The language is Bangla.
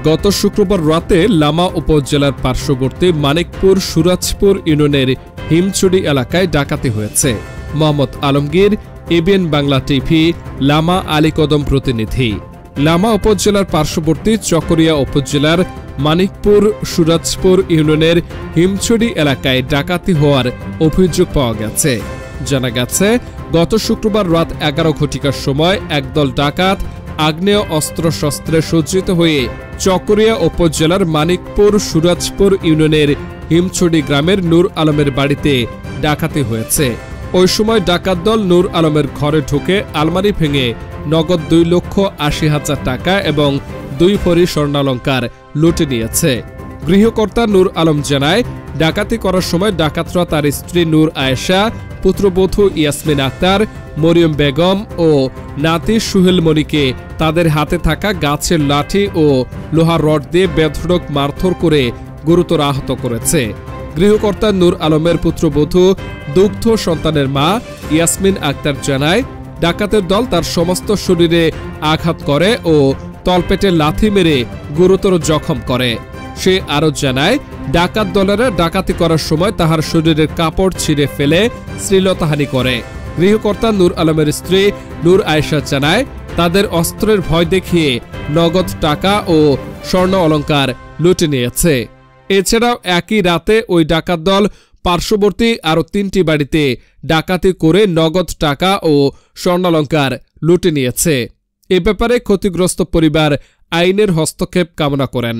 গত শুক্রবার রাতে লামা উপজেলার পার্শ্ববর্তী মানিকপুর সুরাজপুর ইউনিয়নের হিমছড়ি এলাকায় ডাকাতি হয়েছে। মোহাম্মদ আলমগীর, এবিএন বাংলা টিভি, লামা আলীকদম প্রতিনিধি। লামা উপজেলার পার্শ্ববর্তী চকরিয়া উপজেলার মানিকপুর সুরাজপুর ইউনিয়নের হিমছড়ি এলাকায় ডাকাতি হওয়ার অভিযোগ পাওয়া গেছে। জানা গেছে, গত শুক্রবার রাত 11 ঘটিকার সময় একদল ডাকাত আগ্নেয় অস্ত্রশস্ত্রে সজ্জিত হয়ে চকরিয়া উপজেলার মানিকপুর সুরাজপুর ইউনিয়নের হিমছড়ি গ্রামের নূর আলমের বাড়িতে ডাকাতি হয়েছে। ওই সময় ডাকাত দল নূর আলমের ঘরে ঢুকে আলমারি ভেঙে নগদ 2,80,000 টাকা এবং 2 ভরি স্বর্ণালঙ্কার লুটে নিয়েছে। গৃহকর্তা নূর আলম জানায়, ডাকাতি করার সময় ডাকাতরা তার স্ত্রী নূর আয়েশা, পুত্রবধূ ইয়াসমিন আক্তার, মরিয়ম বেগম ও নাতি সুহেল মনিকে তাদের হাতে থাকা গাছের লাঠি ও লোহার রড দিয়ে বেধড়ক মারধর করে গুরুতর আহত করেছে। গৃহকর্তা নূর আলমের পুত্রবধূ দুগ্ধ সন্তানের মা ইয়াসমিন আক্তার জানায়, ডাকাতের দল তার সমস্ত শরীরে আঘাত করে ও তলপেটে লাথি মেরে গুরুতর জখম করে। সে আরও জানায়, ডাকাত দলেরা ডাকাতি করার সময় তাহার শরীরের কাপড় ছিঁড়ে ফেলে শ্লীলতাহানি করে। গৃহকর্তা নূর আলমের স্ত্রী নূর আয়েশা জানায়, তাদের অস্ত্রের ভয় দেখিয়ে নগদ টাকা ও স্বর্ণ অলঙ্কার লুটে নিয়েছে। এছাড়াও একই রাতে ওই ডাকাত দল পার্শ্ববর্তী আরও 3টি বাড়িতে ডাকাতি করে নগদ টাকা ও স্বর্ণালঙ্কার লুটে নিয়েছে। এ ব্যাপারে ক্ষতিগ্রস্ত পরিবার আইনের হস্তক্ষেপ কামনা করেন।